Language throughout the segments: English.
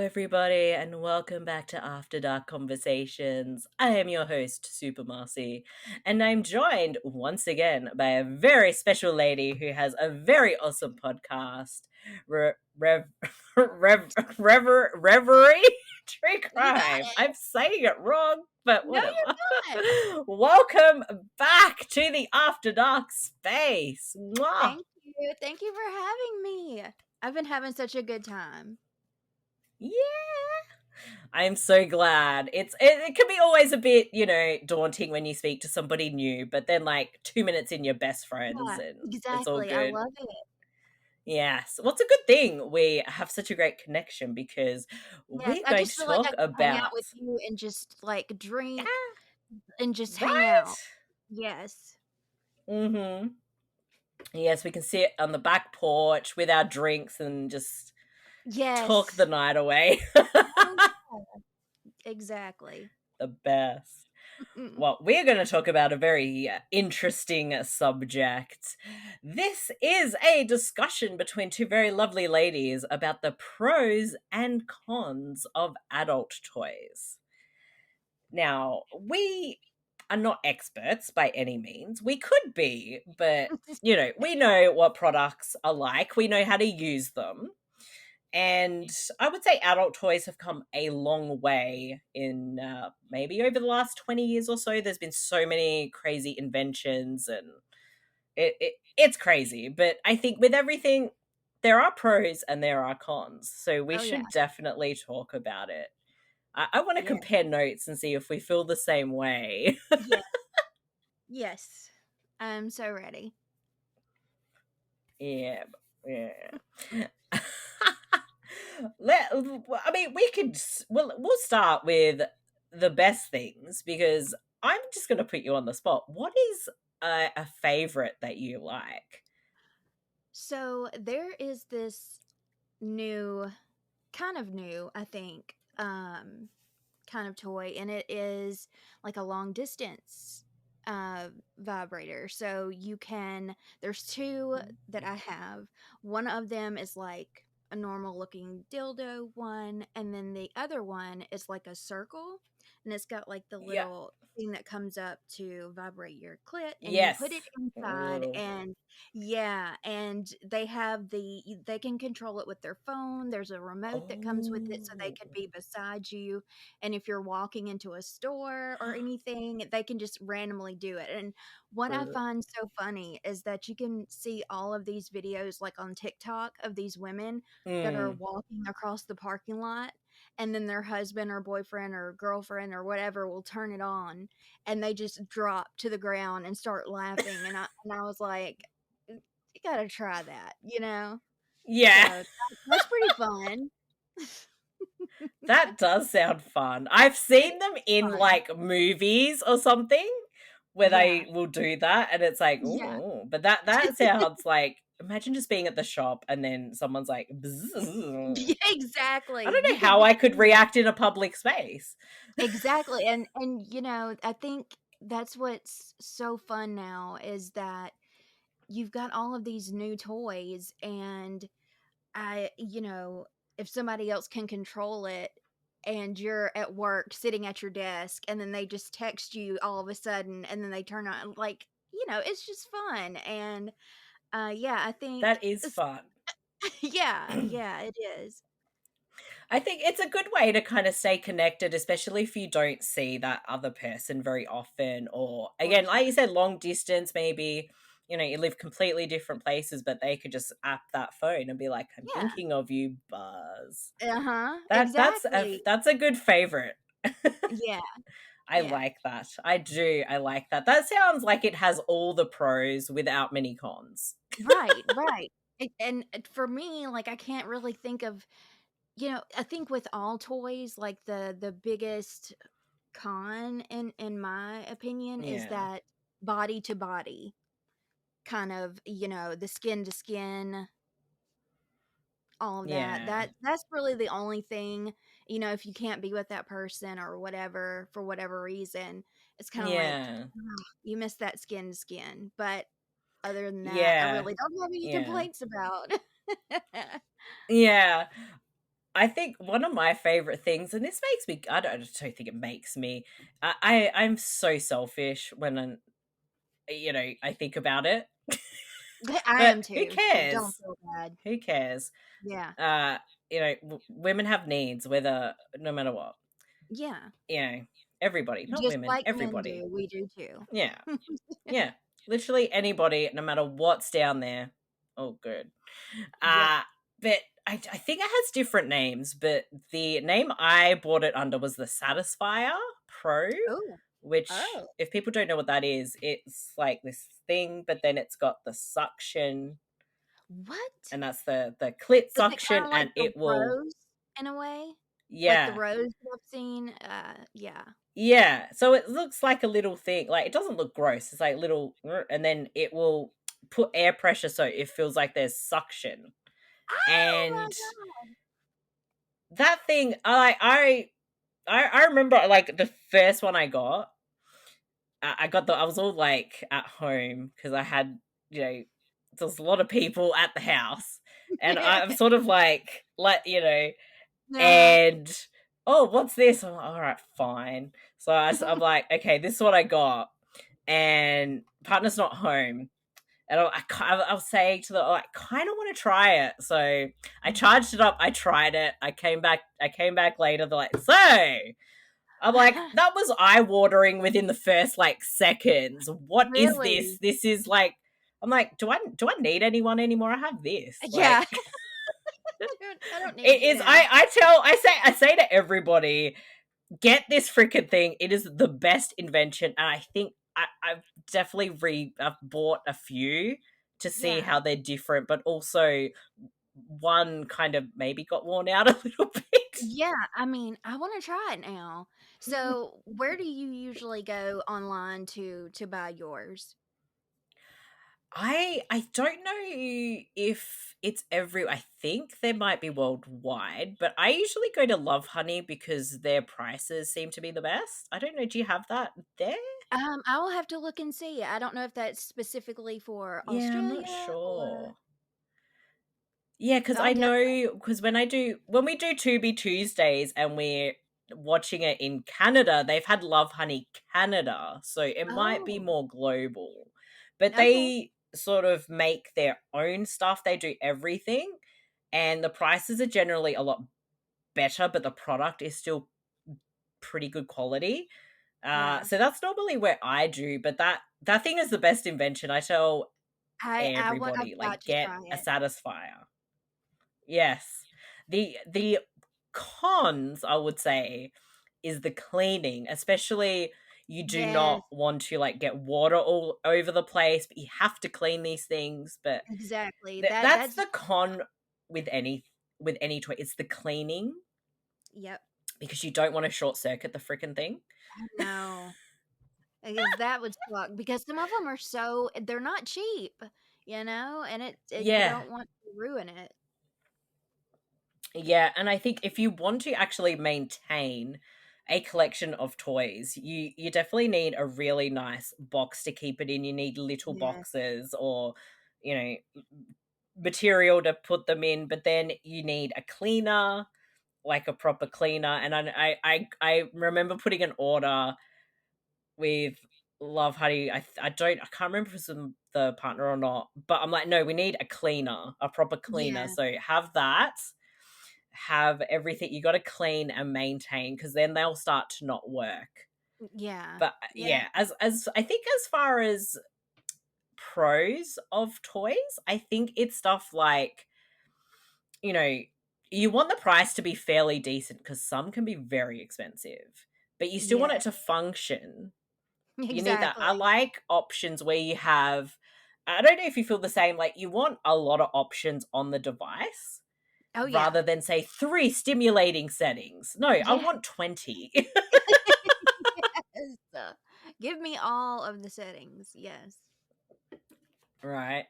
everybody, and welcome back to After Dark Conversations. I am your host, Super Marcey, and I'm joined once again by a very special lady who has a very awesome podcast, Reverie True You got Crime. it. I'm saying it wrong, but No, whatever. you're not. Welcome back to the After Dark space. Mwah. Thank you. Thank you for having me. I've been having such a good time. Yeah. I'm so glad. It can be always a bit, daunting when you speak to somebody new, but then like 2 minutes in, you're best friends Yeah, and it's all exactly. I good. love it. Yes. What's a good thing we have such a great connection because Yes, we're I going just to feel like talk I could hang out about with you and just like drink yeah, and just hang right? out. Yes. Mm-hmm. Yes, we can sit on the back porch with our drinks and just talk the Yes. night away. Oh, yeah. Exactly. The best. Well, we're going to talk about a very interesting subject. This is a discussion between two very lovely ladies about the pros and cons of adult toys. Now, we are not experts by any means. We could be, but we know what products are like, we know how to use them. And I would say adult toys have come a long way in maybe over the last 20 years or so. There's been so many crazy inventions and it's crazy. But I think with everything, there are pros and there are cons. So we Oh yeah. should definitely talk about it. I want to Yeah. compare notes and see if we feel the same way. Yeah. Yes. I'm so ready. Yeah. Yeah. I mean, we'll start with the best things because I'm just going to put you on the spot. What is a favorite that you like? So there is this new new, I think, kind of toy, and it is like a long distance vibrator. So there's two that I have. One of them is like a normal looking dildo one, and then the other one is like a circle, and it's got like the Yeah. little thing that comes up to vibrate your clit, and you Yes. put it inside. Ooh. And yeah, and they can control it with their phone. There's a remote that comes with it, so they Oh. could be beside you, and if you're walking into a store or anything, they can just randomly do it. And what I find so funny is that you can see all of these videos like on TikTok of these women that are Mm. walking across the parking lot, and then their husband or boyfriend or girlfriend or whatever will turn it on, and they just drop to the ground and start laughing. And I was like, you gotta try that, you know? So Yeah. that's pretty fun. That does sound fun. I've It seen them is in fun. like movies or something where Yeah. they will do that and it's like, Yeah. oh, but that sounds like imagine just being at the shop and then someone's like bzzz. Yeah, I exactly. don't You know could how be I could react in a public space. exactly. And I think that's what's so fun now is that you've got all of these new toys, and if somebody else can control it and you're at work sitting at your desk and then they just text you all of a sudden and then they turn on, like, it's just fun. And yeah, I think That is fun. yeah, yeah, it is. I think it's a good way to kind of stay connected, especially if you don't see that other person very often. Or For again, like you sure. said, long distance, maybe, you live completely different places, but they could just app that phone and be like, I'm Yeah. thinking of you, Buzz. Uh-huh. That's Exactly. that's a good favorite. Yeah. I Yeah. like that. I do. I like that. That sounds like it has all the pros without many cons. Right, right. And for me, like, I can't really think of, I think with all toys, like the biggest con in my opinion is Yeah. that body to body kind of, the skin to skin, all of that. Yeah. That's really the only thing, if you can't be with that person or whatever for whatever reason, it's kind of like, Yeah. "Ugh, you miss that skin to skin." But other than that, I Yeah. really don't have any Yeah. complaints about. Yeah. I think one of my favorite things, and this makes me, I don't think it makes me, I'm so selfish when I think about it. I But am who too, so don't cares? feel bad. Who cares? Yeah. Uh, women have needs, whether no matter what. Yeah. You know, everybody, not Just women, like men everybody. do, we do too. Yeah, yeah. Literally anybody, no matter what's down there. Oh, good. Yep. Uh, but I think it has different names, but the name I bought it under was the Satisfier Pro, Oh. which, Oh. if people don't know what that is, it's like this thing, but then it's got the suction, What? and that's the clit Is it suction, kinda like and the it will, rose in a way? Like the yeah, rose that I've seen? Yeah. yeah. So it looks like a little thing. Like, it doesn't look gross. It's like little, and then it will put air pressure so it feels like there's suction. Oh my And god! that thing, I remember like the first one I got. I was all like at home because I had, you know there's a lot of people at the house, and I'm sort of like, Uh-huh. and, oh, what's this? I'm like, all right, fine. So I'm like, okay, this is what I got, and partner's not home. And I was saying to them, oh, I kind of want to try it. So I charged it up. I tried it. I came back. Later. They're like, so I'm like, that was eye watering within the first like seconds. What is this? Really? This is like, I'm like, do I need anyone anymore? I have this. Yeah. Like, I don't need it you is. now. I say to everybody, get this freaking thing. It is the best invention, and I think I've definitely I've bought a few to see Yeah. how they're different, but also one kind of maybe got worn out a little bit. Yeah, I mean, I wanna try it now. So, where do you usually go online to buy yours? I don't know if it's I think there might be worldwide, but I usually go to Love Honey because their prices seem to be the best. I don't know, do you have that there? I will have to look and see. I don't know if that's specifically for Yeah, I'm not Australia or sure. Yeah, because I'll I definitely know, because when we do To Be Tuesdays and we're watching it in Canada, they've had Love Honey Canada, so it might be Oh, more global. But okay. they sort of make their own stuff. They do everything, and the prices are generally a lot better, but the product is still pretty good quality. Yeah. So that's normally where I do, but that thing is the best invention. I tell I've everybody, got like, to get try a it. satisfier. Yes. The cons, I would say, is the cleaning, especially you do Yes, not want to like get water all over the place, but you have to clean these things. But exactly. that's That's the con with any toy. It's the cleaning, yep. because you don't want to short circuit the freaking thing. I know. Because that would suck because some of them are so they're not cheap, and you Yeah. don't want to ruin it. Yeah, and I think if you want to actually maintain a collection of toys, you definitely need a really nice box to keep it in. You need little Yes. boxes, or, you know, material to put them in, but then you need a cleaner, like a proper cleaner. And I remember putting an order with Love Honey. I can't remember if it was the partner or not, but I'm like, no, we need a cleaner, a proper cleaner. Yeah. So have that, have everything. You got to clean and maintain, because then they'll start to not work. Yeah. But Yeah. yeah, as I think, as far as pros of toys, I think it's stuff like, you know you want the price to be fairly decent, because some can be very expensive, but you still want Yeah. it to function. You need that. I Exactly. like options where you have, I don't know if you feel the same, like you want a lot of options on the device, Oh, yeah. rather than say 3 stimulating settings. No, I Yeah. want 20. Yes. Give me all of the settings. Yes. Right.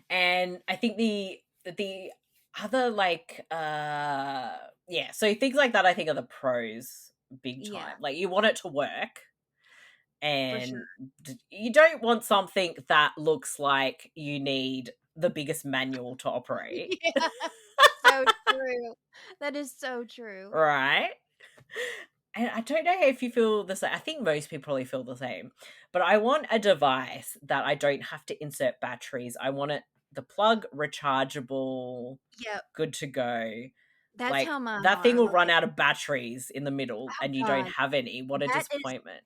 And I think the other, like, yeah, so things like that I think are the pros, big time. Yeah, Like, you want it to work, for sure. and you don't want something that looks like you need the biggest manual to operate. Yeah. So true. That is so true. Right? And I don't know if you feel the same. I think most people probably feel the same. But I want a device that I don't have to insert batteries. I want it the plug rechargeable, Yep. good to go. That's Like how mine that thing are. will Like, run out of batteries in the middle oh and you don't god, have any. What a that is disappointment.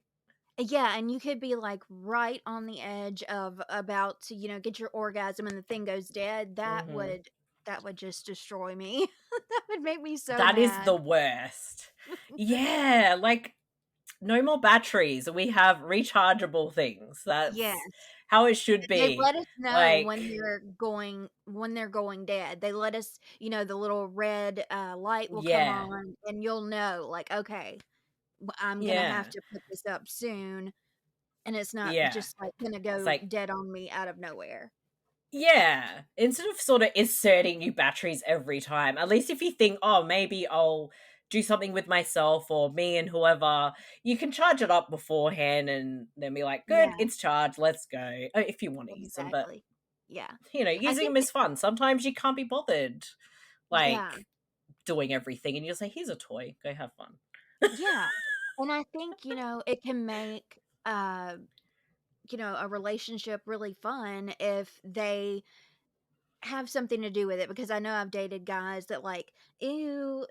yeah, and you could be, like, right on the edge of about to, get your orgasm and the thing goes dead. Hmm. That would just destroy me. That would make me so That is mad. the worst. Yeah, like no more batteries. We have rechargeable things. Yes. That's how it should They be. let us know Like, when they're going dead. They let us the little red, light will come yeah, on, and you'll know, like, "Okay, I'm gonna have yeah, to put this up soon," and it's not yeah. just, like, gonna It's go like, dead on me out of nowhere. yeah. Instead of sort of inserting new batteries every time, at least if you think, oh, maybe I'll do something with myself or me and whoever, you can charge it up beforehand and then be like, good, Yeah, it's charged, let's go. If you want to use them. But, exactly. Yeah. I using think them is fun. Sometimes you can't be bothered, yeah, like, doing everything. And you'll say, here's a toy, go have fun. yeah, and I think, it can make, a relationship really fun if they have something to do with it, because I know I've dated guys that, like, "Ew,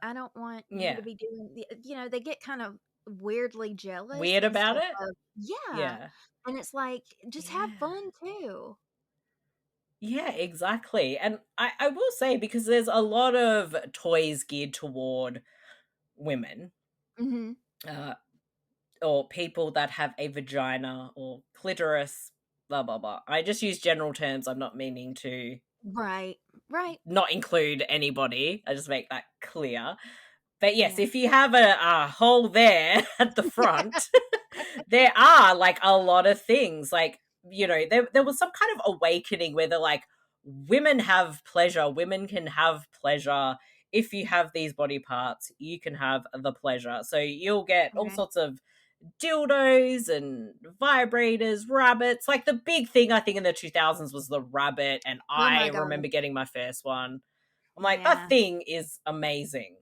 I don't want you to Yeah. be doing they get kind of weirdly jealous Weird and about stuff it? of yeah, Yeah. and it's like, just have Yeah. fun too. Yeah, exactly. And I will say, because there's a lot of toys geared toward women, Mhm. uh, or people that have a vagina or clitoris, blah, blah, blah. I just use general terms. I'm not meaning to Right. Right. not include anybody. I just make that clear. But yes, Yeah. if you have a hole there at the front, there are like a lot of things. Like, there was some kind of awakening where they're like, women have pleasure, women can have pleasure. If you have these body parts, you can have the pleasure. So you'll get all Right. sorts of dildos and vibrators, rabbits. Like the big thing I think in the 2000s was the rabbit, and Oh I my god. remember getting my first one. I'm like, that Yeah. thing is amazing.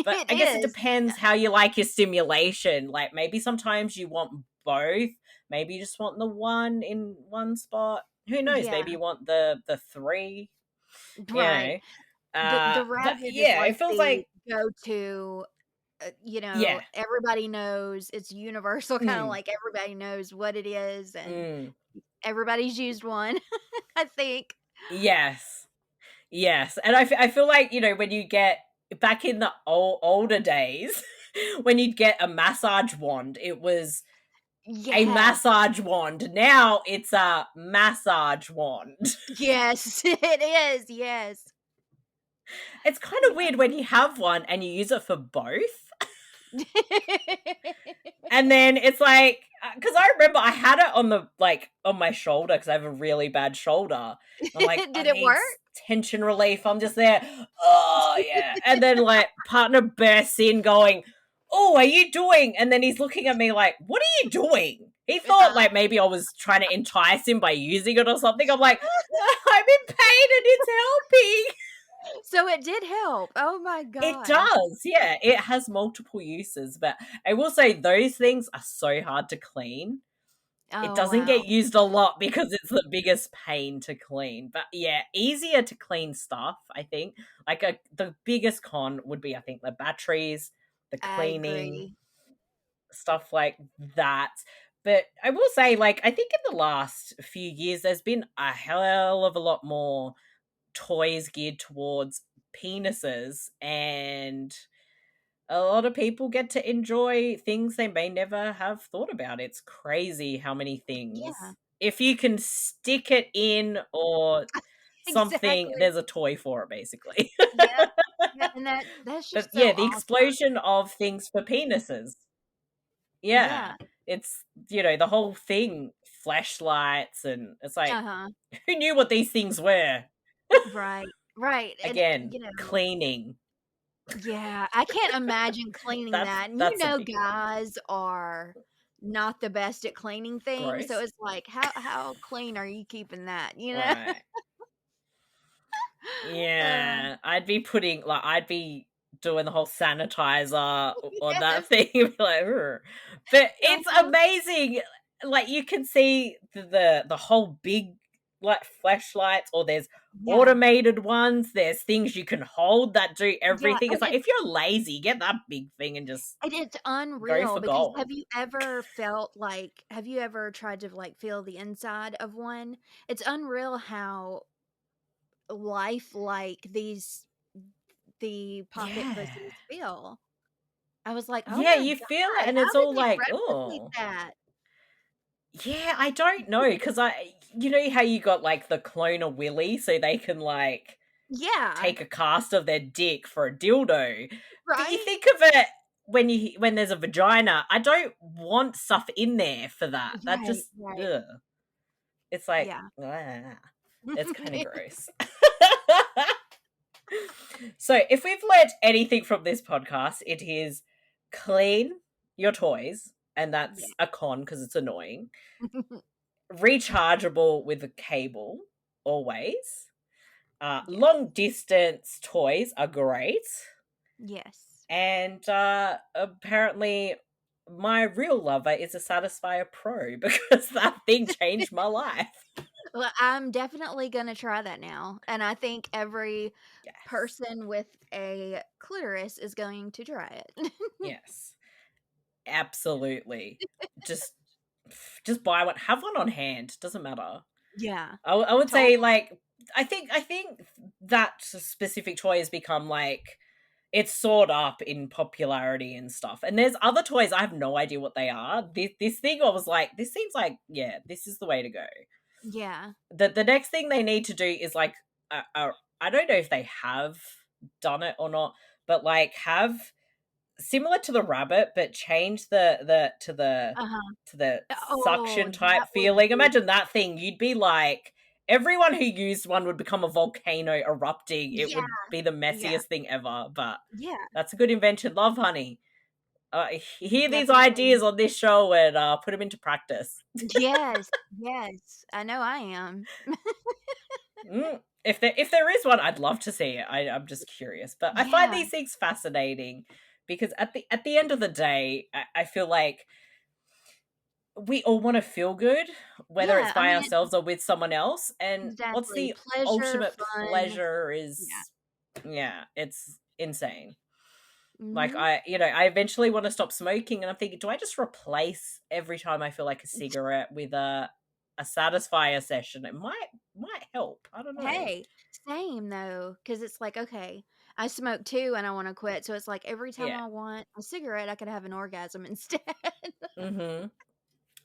But It I guess it is. depends how you like your stimulation. Like maybe sometimes you want both. Maybe you just want the one in one spot. Who knows? Yeah. Maybe you want the three. You Right. know. The But rabbit is yeah, like it feels the like go-to, yeah. everybody knows, it's universal, kinda Mm, like everybody knows what it is, and mm, everybody's used one, I think. yes, yes, and I feel like when you get back in the older days, when you'd get a massage wand, it was a Yes. massage wand. Now it's a massage wand. Yes, it is, yes. It's kind of Yeah. weird when you have one and you use it for both. And then it's like, because I remember I had it on the on my shoulder because I have a really bad shoulder. I'm like, Did I it need work? tension relief. I'm just there. Oh yeah. And then partner bursts in going, "Oh, are you doing?" And then he's looking at me like, "What are you doing?" He thought Yeah. like maybe I was trying to entice him by using it or something. I'm like, "No, I'm in pain and it's helping." So it did help. Oh my It gosh. does, yeah. It has multiple uses, but I will say those things are so hard to clean. It Oh, doesn't wow. get used a lot because it's the biggest pain to clean. But yeah, easier to clean stuff, I think. The biggest con would be, I think, the batteries, the I cleaning, agree. stuff like that. But I will say, I think in the last few years, there's been a hell of a lot more toys geared towards penises, and a lot of people get to enjoy things they may never have thought about. It's crazy how many Yeah, things. If you can stick it in or something, exactly. there's a toy for it, basically. Yep. Yeah, and that's But just so yeah, the awesome. explosion of things for penises. Yeah. Yeah. It's, the whole thing, flashlights, and it's like, Uh-huh. who knew what these things were? Right. Right, and, Again, cleaning. yeah, I can't imagine cleaning That's that, and that's a big one. guys are not the best at cleaning things, so Gross. it's like, how clean are you keeping that, you know? Right. Yeah, I'd be doing the whole sanitizer on that Yes. thing. Be like, "Ugh." But it's Uh-huh. amazing. Like you can see the whole big like flashlights, or there's Yeah. automated ones. There's things you can hold that do Yeah, everything. and It's like if you're lazy, get that big thing and just it's go unreal for because gold. have you ever tried to, like, feel the inside of one? It's unreal how lifelike the pocket Yeah. pussies feel. I was like, "Oh Yeah, my you feel it god, and how it's did all they like, replicate oh. that?" Yeah, I don't know because you know how you got like the clone of Willy, so they can like Yeah, take a cast of their dick for a dildo. But you right? think of it when there's a vagina, I don't want stuff in there for that. That Right, just right. ugh. It's like Yeah. ah, it's kind of gross. So if we've learnt anything from this podcast, it is clean your toys, and Yeah. that's a con because it's annoying. Rechargeable with a cable, always. Yes. Long distance toys are great. Yes. And apparently, my real lover is a Satisfier Pro because that thing changed my life. Well, I'm definitely gonna try that now, and I think every Yes. person with a clitoris is going to try it. Yes. Absolutely. Just just buy one. Have one on hand. Doesn't matter. Yeah, I would say totally. like I think that specific toy has become like it's soared up in popularity and stuff. And there's other toys I have no idea what they are. This thing I was like, this seems like yeah, this is the way to go. Yeah. The next thing they need to do is like I don't know if they have done it or not, but like have similar to the rabbit, but change Uh-huh. to the Oh, suction type that would feeling. be Imagine that thing. You'd be like everyone who used one would become a volcano erupting. It yeah, would be the yeah, messiest thing ever. But yeah, that's a good invention. Love, honey. Hear these definitely. ideas on this show and put them into practice. Yes, yes, I know I am. If there is one, I'd love to see it. I'm just curious, but I find Yeah, these things fascinating because at the end of the day, I feel like we all want to feel good, whether it's yeah, I by mean, ourselves or with someone else. And what's exactly. the Pleasure, ultimate fun. pleasure Yeah. is, yeah, it's insane. Like Mhm. I eventually want to stop smoking, and I'm thinking, do I just replace every time I feel like a cigarette with a satisfier session? It might help. I don't know. Hey, same though, because it's like, okay, I smoke too and I wanna quit, so it's like every time Yeah. I want a cigarette, I could have an orgasm instead. Hmm.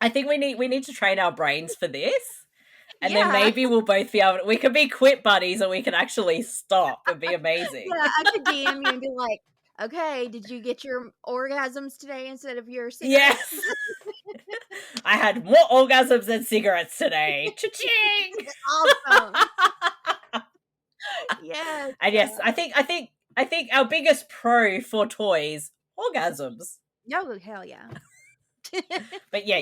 I think we need to train our brains for this, and then Yeah. maybe we'll both be able to, we can be quit buddies, or we can actually stop and be amazing. Yeah, I could DM you and be like, "Okay, did you get your orgasms today instead of your cigarettes?" Yes. I had more orgasms than cigarettes today. Cha-ching! Awesome. Yes, And yes, I think our biggest pro for toys, orgasms. oh, hell yeah. But yeah,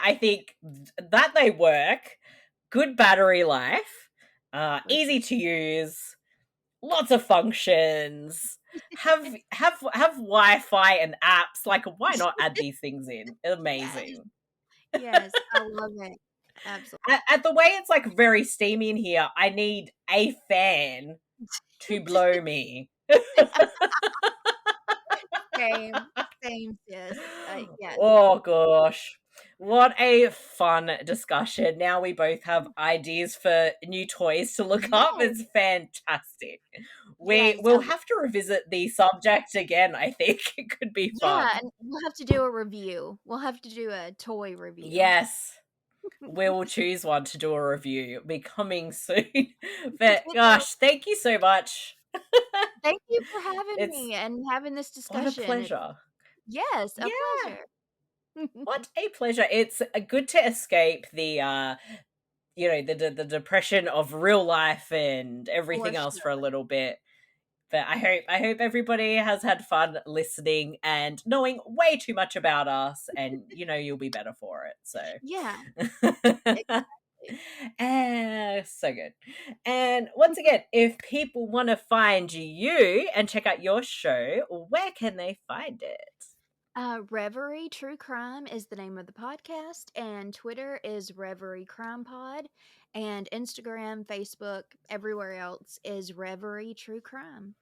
I think that they work. Good battery life, For sure. easy to use, lots of functions. Have Wi-Fi and apps. Like, why not add these things in? Yes, Amazing. yes, I love it. Absolutely. At the way it's like very steamy in here, I need a fan to blow me. Same, same, sis. Yes. Oh gosh. What a fun discussion. Now we both have ideas for new toys to look up. Yes, It's fantastic. We yes, will have to revisit the subject again, I think. It could be yeah, fun. and we'll have to do a review. We'll have to do a toy review. Yes. We will choose one to do a review. It'll be coming soon. But gosh, thank you so much. Thank you for having It's me and having this what a discussion. It's pleasure. yes, a Yeah. pleasure. What a pleasure. It's good to escape the the depression of real life and For everything else for a sure. little bit. But I hope everybody has had fun listening and knowing way too much about us, and you'll be better for it. So Yeah, exactly. So good. And once again, if people want to find you and check out your show, where can they find it? Reverie True Crime is the name of the podcast, and Twitter is Reverie Crime Pod, and Instagram, Facebook, everywhere else is Reverie True Crime.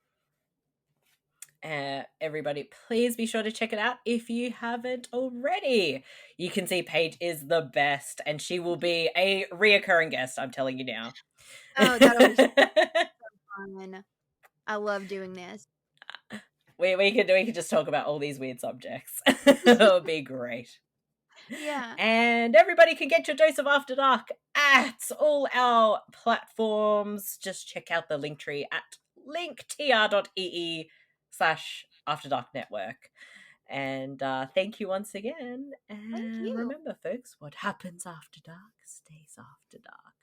Everybody, please be sure to check it out if you haven't already. You can see Paige is the best, and she will be a reoccurring guest, I'm telling you now. Oh, that'll be so fun. I love doing this. we could just talk about all these weird subjects. It'll be great. Yeah. And everybody can get your dose of After Dark at all our platforms. Just check out the link tree at linktr.ee/After Dark Network. And thank you once again. Thank And you. remember, folks, what happens after dark stays after dark.